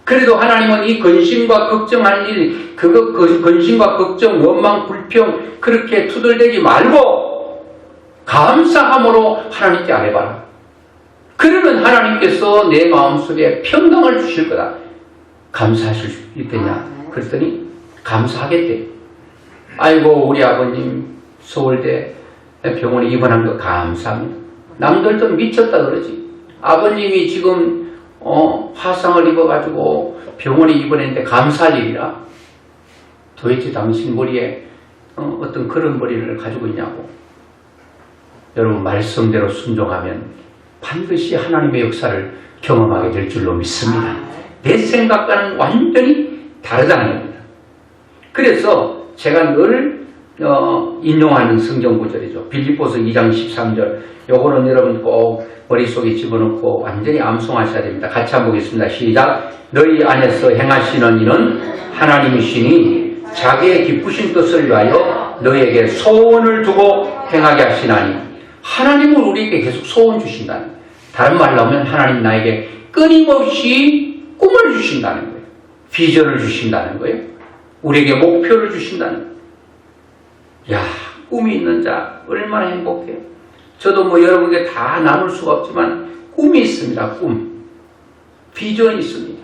그래도 하나님은 이 근심과 걱정할 일, 근심과 걱정, 원망, 불평 그렇게 투덜대지 말고 감사함으로 하나님께 아뢰봐라. 그러면 하나님께서 내 마음속에 평강을 주실 거다. 감사하실 수 있겠냐? 그랬더니 감사하겠대. 아이고 우리 아버님 서울대 병원에 입원한 거 감사합니다. 남들도 미쳤다 그러지. 아버님이 지금 화상을 입어가지고 병원에 입원했는데 감사할 일이라. 도대체 당신 머리에 어떤 그런 머리를 가지고 있냐고. 여러분 말씀대로 순종하면 반드시 하나님의 역사를 경험하게 될 줄로 믿습니다. 내 생각과는 완전히 다르다는 겁니다. 그래서 제가 늘 인용하는 성경 구절이죠. 빌립보서 2장 13절. 요거는 여러분 꼭 머릿속에 집어넣고 완전히 암송하셔야 됩니다. 같이 한번 보겠습니다. 시작. 너희 안에서 행하시는 이는 하나님이시니 자기의 기쁘신 뜻을 위하여 너희에게 소원을 두고 행하게 하시나니. 하나님은 우리에게 계속 소원 주신다는 거예요. 다른 말로 하면 하나님 나에게 끊임없이 꿈을 주신다는 거예요. 비전을 주신다는 거예요. 우리에게 목표를 주신다는 거예요. 야, 꿈이 있는 자 얼마나 행복해요. 저도 여러분에게 다 나눌 수가 없지만 꿈이 있습니다. 꿈. 비전이 있습니다.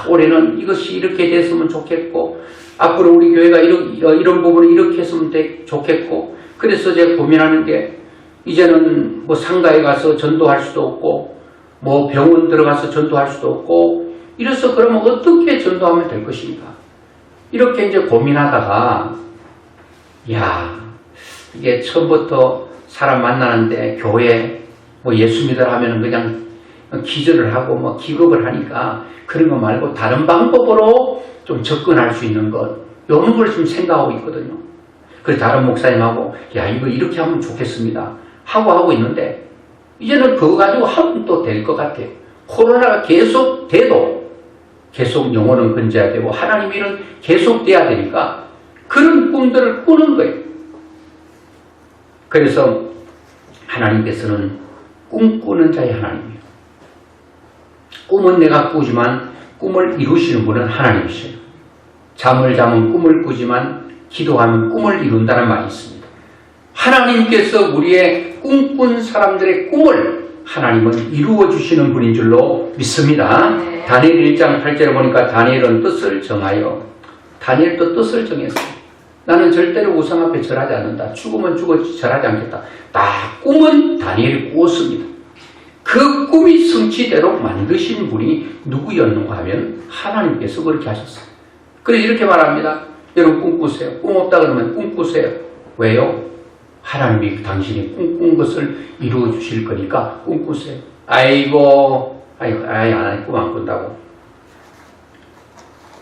올해는 이것이 이렇게 됐으면 좋겠고 앞으로 우리 교회가 이런 부분을 이렇게 했으면 좋겠고 그래서 제가 고민하는 게 이제는 상가에 가서 전도할 수도 없고 병원 들어가서 전도할 수도 없고 이래서 그러면 어떻게 전도하면 될 것인가 이렇게 이제 고민하다가 이게 처음부터 사람 만나는데 교회 예수 믿으라 하면 그냥 기절을 하고 기겁을 하니까 그런 거 말고 다른 방법으로 좀 접근할 수 있는 것 이런 걸 지금 생각하고 있거든요. 그래서 다른 목사님하고 이거 이렇게 하면 좋겠습니다 하고 있는데 이제는 그거 가지고 하면 또 될 것 같아요. 코로나가 계속 돼도 계속 영혼은 건져야 되고 하나님 일은 계속 돼야 되니까 그런 꿈들을 꾸는 거예요. 그래서 하나님께서는 꿈꾸는 자의 하나님이에요. 꿈은 내가 꾸지만 꿈을 이루시는 분은 하나님이셔요. 잠을 자면 꿈을 꾸지만 기도하면 꿈을 이룬다는 말이 있습니다. 하나님께서 우리의 꿈꾼 사람들의 꿈을 하나님은 이루어 주시는 분인 줄로 믿습니다. 네. 다니엘 1장 8절에 보니까 다니엘은 뜻을 정하여 다니엘도 뜻을 정했어요. 나는 절대로 우상 앞에 절하지 않는다. 죽으면 죽었지 절하지 않겠다. 딱 꿈은 다니엘이 꾸었습니다. 그 꿈이 성취대로 만드신 분이 누구였는가 하면 하나님께서 그렇게 하셨어요. 그래서 이렇게 말합니다. 여러분 꿈꾸세요. 꿈 없다 그러면 꿈꾸세요. 왜요? 하나님이 당신이 꿈꾼 것을 이루어 주실 거니까 꿈꾸세요. 아이고 꿈 안 꾼다고.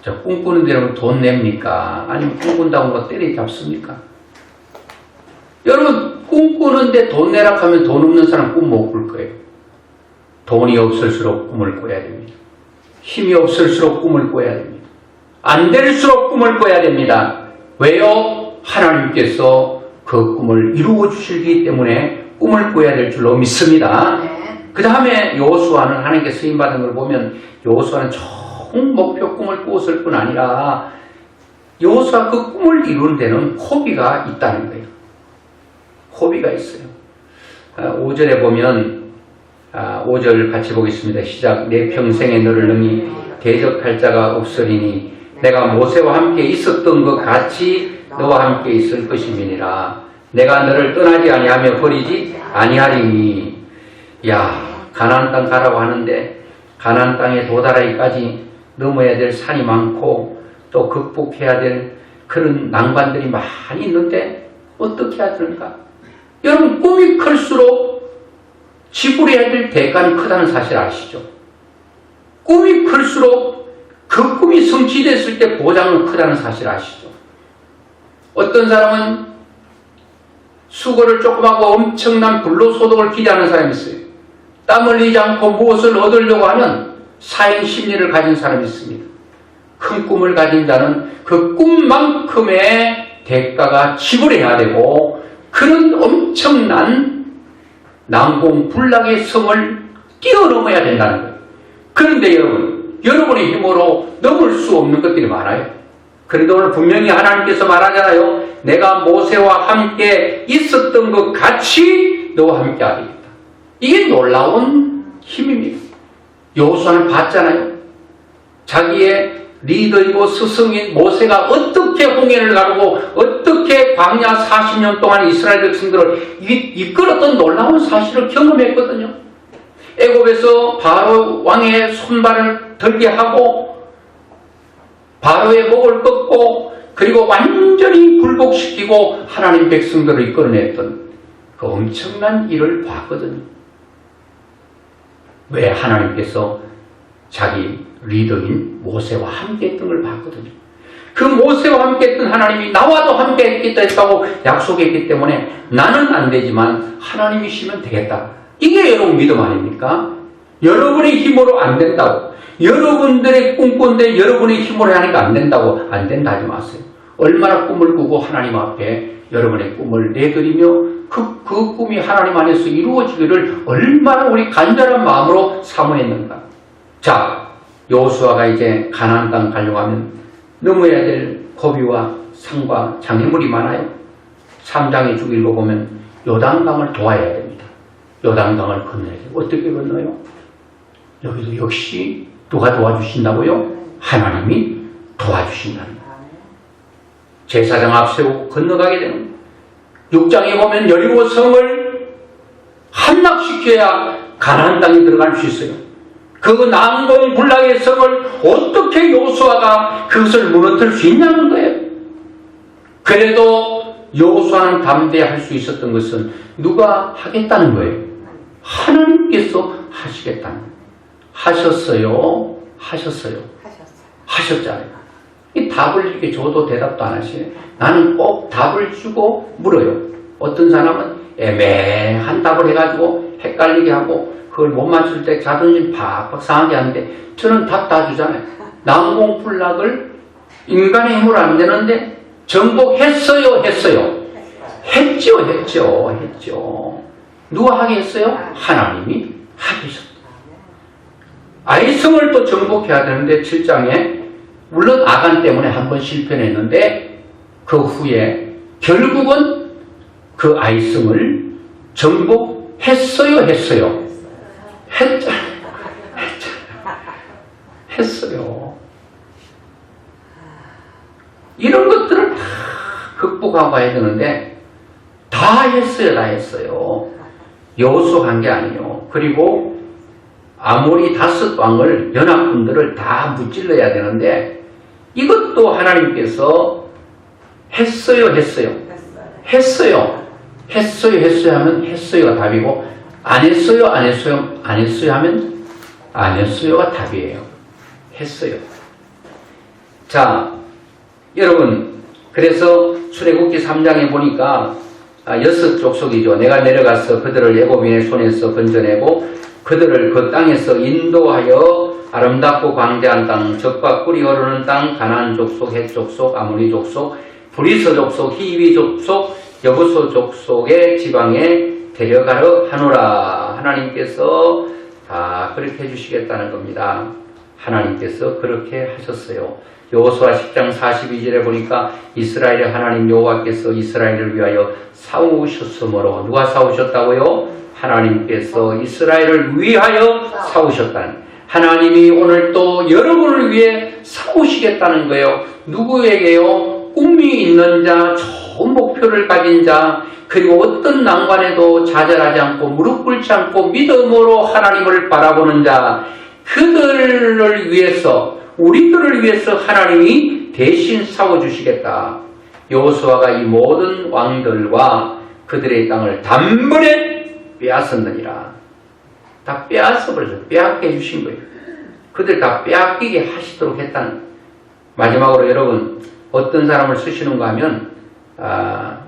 저 꿈꾸는 데는 돈 냅니까? 아니면 꿈꾼다고 때려잡습니까? 여러분 꿈꾸는데 돈 내라 하면 돈 없는 사람 꿈 못 꿀 거예요. 돈이 없을수록 꿈을 꿔야 됩니다. 힘이 없을수록 꿈을 꿔야 됩니다. 안 될수록 꿈을 꿔야 됩니다. 왜요? 하나님께서 그 꿈을 이루어 주시기 때문에 꿈을 꿔야 될 줄로 믿습니다. 그 다음에 여호수아는 하나님께 쓰임받은 걸 보면 여호수아는 총 목표 꿈을 꾸었을 뿐 아니라 여호수아 그 꿈을 이루는 데는 호비가 있다는 거예요. 호비가 있어요. 5절에 보면 5절 같이 보겠습니다. 시작. 내 평생에 너를 능히 대적할 자가 없으리니 내가 모세와 함께 있었던 것 같이 너와 함께 있을 것임이니라. 내가 너를 떠나지 아니하며 버리지 아니하리니. 야, 가나안 땅 가라고 하는데 가나안 땅에 도달하기까지 넘어야 될 산이 많고 또 극복해야 될 그런 난관들이 많이 있는데 어떻게 해야 되는가? 여러분, 꿈이 클수록 지불해야 될 대가는 크다는 사실 아시죠? 꿈이 클수록 그 꿈이 성취됐을 때 보장은 크다는 사실 아시죠? 어떤 사람은 수고를 조금 하고 엄청난 불로소득을 기대하는 사람이 있어요. 땀 흘리지 않고 무엇을 얻으려고 하면 사행 심리를 가진 사람이 있습니다. 큰 꿈을 가진 자는 그 꿈만큼의 대가가 지불해야 되고 그런 엄청난 난공불락의 성을 뛰어넘어야 된다는 거예요. 그런데 여러분의 힘으로 넘을 수 없는 것들이 많아요. 그런데 오늘 분명히 하나님께서 말하잖아요. 내가 모세와 함께 있었던 것 같이 너와 함께 하리이다. 이게 놀라운 힘입니다. 여호수아는 봤잖아요. 자기의 리더이고 스승인 모세가 어떻게 홍해를 가르고 어떻게 광야 40년 동안 이스라엘 백성들을 이끌었던 놀라운 사실을 경험했거든요. 애굽에서 바로 왕의 손발을 들게 하고 바로의 목을 꺾고 그리고 완전히 굴복시키고 하나님 백성들을 이끌어냈던 그 엄청난 일을 봤거든요. 왜? 하나님께서 자기 리더인 모세와 함께 했던 걸 봤거든요. 그 모세와 함께 했던 하나님이 나와도 함께 했겠다고 약속했기 때문에 나는 안 되지만 하나님이시면 되겠다. 이게 여러분 믿음 아닙니까? 여러분의 힘으로 안 된다고. 여러분들의 꿈꾼데 여러분의 힘으로 하니까 안 된다고. 안 된다 하지 마세요. 얼마나 꿈을 꾸고 하나님 앞에 여러분의 꿈을 내드리며 그 꿈이 하나님 안에서 이루어지기를 얼마나 우리 간절한 마음으로 사모했는가. 자, 여호수아가 이제 가나안 땅 가려고 하면 넘어야 될 고비와 산과 장애물이 많아요. 3장에 쭉 읽어보면 요단강을 도와야 됩니다. 요단강을 건너야 돼요. 어떻게 건너요? 여기도 역시 누가 도와주신다고요? 하나님이 도와주신다는 거예요. 제사장 앞세우고 건너가게 되는 거예요. 6장에 보면 여리고 성을 함락시켜야 가나안 땅에 들어갈 수 있어요. 그 난공불락의 성을 어떻게 여호수아가 그것을 무너뜨릴 수 있냐는 거예요. 그래도 여호수아는 담대할 수 있었던 것은 누가 하겠다는 거예요? 하나님께서 하시겠다는 거예요. 하셨어요? 하셨잖아요. 이 답을 이렇게 줘도 대답도 안 하시네. 나는 꼭 답을 주고 물어요. 어떤 사람은 애매한 답을 해가지고 헷갈리게 하고 그걸 못 맞출 때 자존심 팍팍 상하게 하는데 저는 답 다 주잖아요. 난공불락을 인간의 힘으로 안 되는데 정복했어요? 했죠. 누가 하게 했어요? 하나님이 하게 하셨다. 아이성을 또 정복해야 되는데 7장에 물론 아간 때문에 한번 실패했는데 그 후에 결국은 그 아이성을 정복했어요? 했어요. 이런 것들을 다 극복하고 가야 되는데 다 했어요. 여호수아 한 게 아니에요. 그리고 아모리 5왕을 연합군들을 다 무찔러야 되는데 이것도 하나님께서 했어요 하면 했어요가 답이고 안 했어요 하면 안 했어요가 답이에요. 했어요. 자, 여러분, 그래서 출애굽기 3장에 보니까 6족속이죠. 내가 내려가서 그들을 애굽인의 손에서 건져내고 그들을 그 땅에서 인도하여 아름답고 광대한 땅, 적과 꿀이 흐르는 땅, 가나안 족속, 헷 족속, 아모리 족속, 브리스 족속, 히위 족속, 여부소 족속의 지방에 데려가려 하노라. 하나님께서 다 그렇게 해주시겠다는 겁니다. 하나님께서 그렇게 하셨어요. 여호수아 10장 42절에 보니까 이스라엘의 하나님 여호와께서 이스라엘을 위하여 싸우셨으므로 누가 싸우셨다고요? 하나님께서 이스라엘을 위하여 싸우셨다는, 하나님이 오늘 또 여러분을 위해 싸우시겠다는 거예요. 누구에게요? 꿈이 있는 자, 좋은 목표를 가진 자, 그리고 어떤 난관에도 좌절하지 않고 무릎 꿇지 않고 믿음으로 하나님을 바라보는 자, 그들을 위해서, 우리들을 위해서 하나님이 대신 싸워주시겠다. 여호수아가 이 모든 왕들과 그들의 땅을 단번에 빼앗았느니라. 다 빼앗아버려서 빼앗게 해주신 거예요. 그들 다 빼앗기게 하시도록 했다는. 마지막으로 여러분, 어떤 사람을 쓰시는가 하면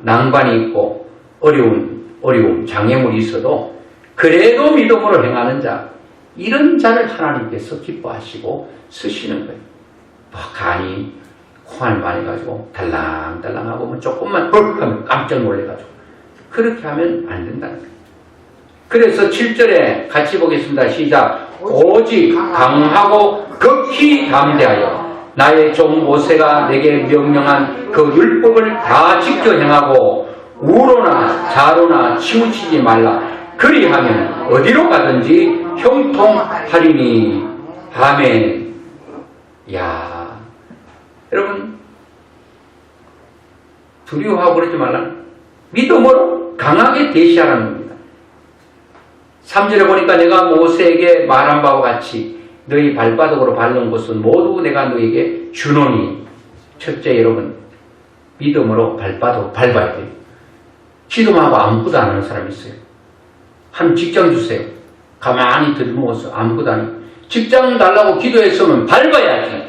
난관이 있고 어려움, 장애물이 있어도 그래도 믿음으로 행하는 자, 이런 자를 하나님께서 기뻐하시고 쓰시는 거예요. 간이 콩알 많이 가지고 달랑달랑하고 뭐 조금만 헉 하면 깜짝 놀래가지고 그렇게 하면 안 된다는 거예요. 그래서 7절에 같이 보겠습니다. 시작. 오직 강하고 극히 담대하여 나의 종 모세가 내게 명령한 그 율법을 다 지켜 행하고 우로나 좌로나 치우치지 말라. 그리하면 어디로 가든지 형통하리니. 아멘. 야, 여러분, 두려워하고 그러지 말라. 믿음으로 강하게 대시하라는 겁니다. 3절에 보니까 내가 모세에게 말한 바와 같이 너희 발바닥으로 밟는 곳은 모두 내가 너에게 주노니. 첫째, 여러분, 믿음으로 발바닥 밟아야 돼요. 기도하고 아무것도 안 하는 사람이 있어요. 한 직장 주세요. 가만히 들먹어서 아무것도 안 해요. 직장 달라고 기도했으면 밟아야지.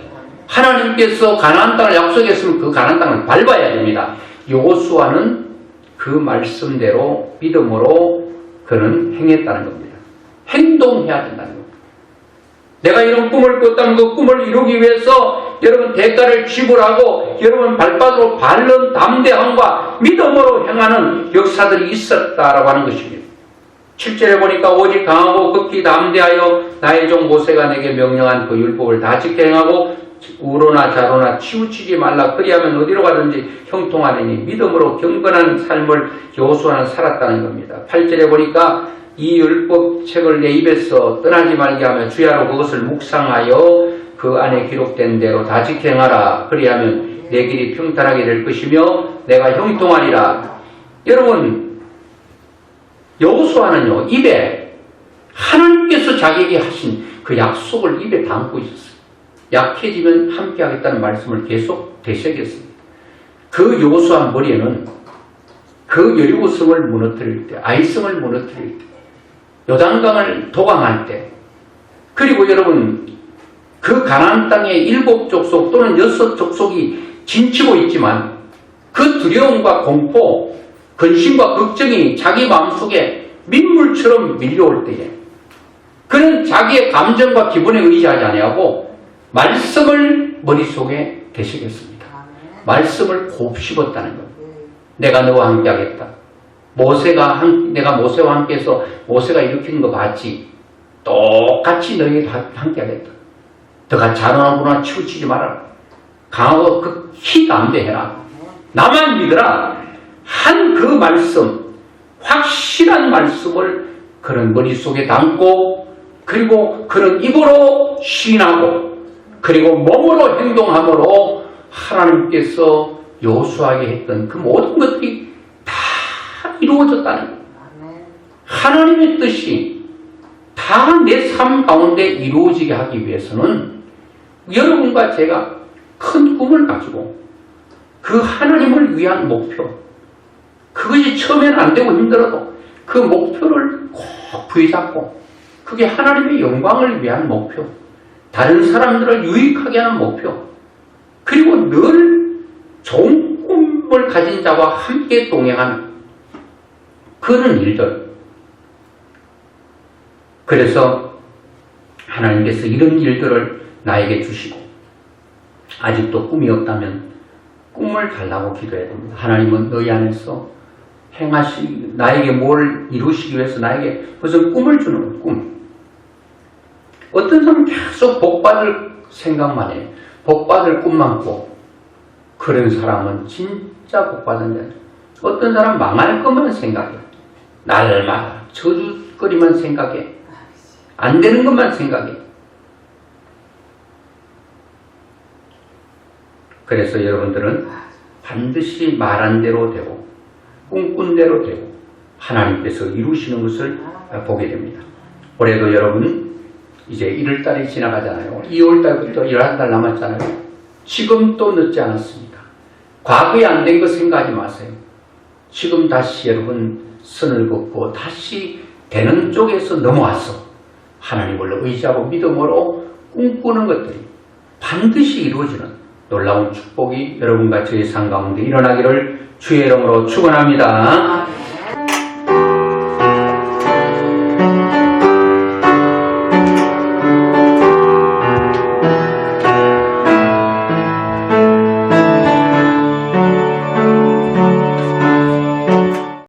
하나님께서 가나안 땅을 약속했으면 그 가나안 땅을 밟아야 됩니다. 여호수아는 그 말씀대로 믿음으로 그는 행했다는 겁니다. 행동해야 된다는 겁니다. 내가 이런 꿈을 꿨다면 그 꿈을 이루기 위해서 여러분 대가를 지불하고 여러분 발바닥으로 밟는 담대함과 믿음으로 행하는 역사들이 있었다라고 하는 것입니다. 7절에 보니까 오직 강하고 극히 담대하여 나의 종 모세가 내게 명령한 그 율법을 다 지켜 행하고 우로나 좌로나 치우치지 말라. 그리하면 어디로 가든지 형통하느니. 믿음으로 경건한 삶을 여호수아는 살았다는 겁니다. 8절에 보니까 이 율법책을 내 입에서 떠나지 말게 하며 주야로 그것을 묵상하여 그 안에 기록된 대로 다 지켜 행하라. 그리하면 내 길이 평탄하게 될 것이며 내가 형통하리라. 여러분, 여호수아는요, 입에 하나님께서 자기에게 하신 그 약속을 입에 담고 있었어요. 약해지면 함께하겠다는 말씀을 계속 되새겼습니다. 그 여호수아 머리에는 그 여리고성을 무너뜨릴 때, 아이성을 무너뜨릴 때, 요단강을 도강할 때, 그리고 여러분 그 가나안 땅의 7족속 또는 6족속이 진치고 있지만 그 두려움과 공포, 근심과 걱정이 자기 마음속에 민물처럼 밀려올 때에 그는 자기의 감정과 기분에 의지하지 아니하고 말씀을 머릿속에 되새겼습니다. 말씀을 곱씹었다는 겁니다. 내가 너와 함께 하겠다. 내가 모세와 함께해서 모세가 일으킨 거 봤지? 똑같이 너희에게 함께 하겠다. 너가 자라나구나 치우치지 말아라. 강하고 극히 담대해라. 나만 믿으라. 한 그 말씀, 확실한 말씀을 그런 머릿속에 담고 그리고 그런 입으로 시인하고 그리고 몸으로 행동함으로 하나님께서 여호수아에게 했던 그 모든 것들이 다 이루어졌다는 거예요. 하나님의 뜻이 다 내 삶 가운데 이루어지게 하기 위해서는 여러분과 제가 큰 꿈을 가지고 그 하나님을 위한 목표, 그것이 처음에는 안 되고 힘들어도 그 목표를 꼭 부여잡고 그게 하나님의 영광을 위한 목표, 다른 사람들을 유익하게 하는 목표, 그리고 늘 좋은 꿈을 가진 자와 함께 동행하는 그런 일들. 그래서 하나님께서 이런 일들을 나에게 주시고 아직도 꿈이 없다면 꿈을 달라고 기도해야 됩니다. 하나님은 너희 안에서 나에게 뭘 이루시기 위해서 나에게 무슨 꿈을 주는 거예요. 꿈. 어떤 사람은 계속 복받을 생각만 해요. 복받을 꿈만 꿔. 그런 사람은 진짜 복받은 자예요. 어떤 사람은 망할 것만 생각해요. 날마다 저주거리만 생각해. 안 되는 것만 생각해. 그래서 여러분들은 반드시 말한 대로 되고 꿈꾼 대로 되고 하나님께서 이루시는 것을 보게 됩니다. 올해도 여러분 이제 1월달이 지나가잖아요. 2월달부터 11달 남았잖아요. 지금 또 늦지 않았습니다. 과거에 안 된 거 생각하지 마세요. 지금 다시 여러분 선을 긋고 다시 되는 쪽에서 넘어와서 하나님을 의지하고 믿음으로 꿈꾸는 것들이 반드시 이루어지는 놀라운 축복이 여러분과 저의 삶 가운데 일어나기를 주의 이름으로 축원합니다.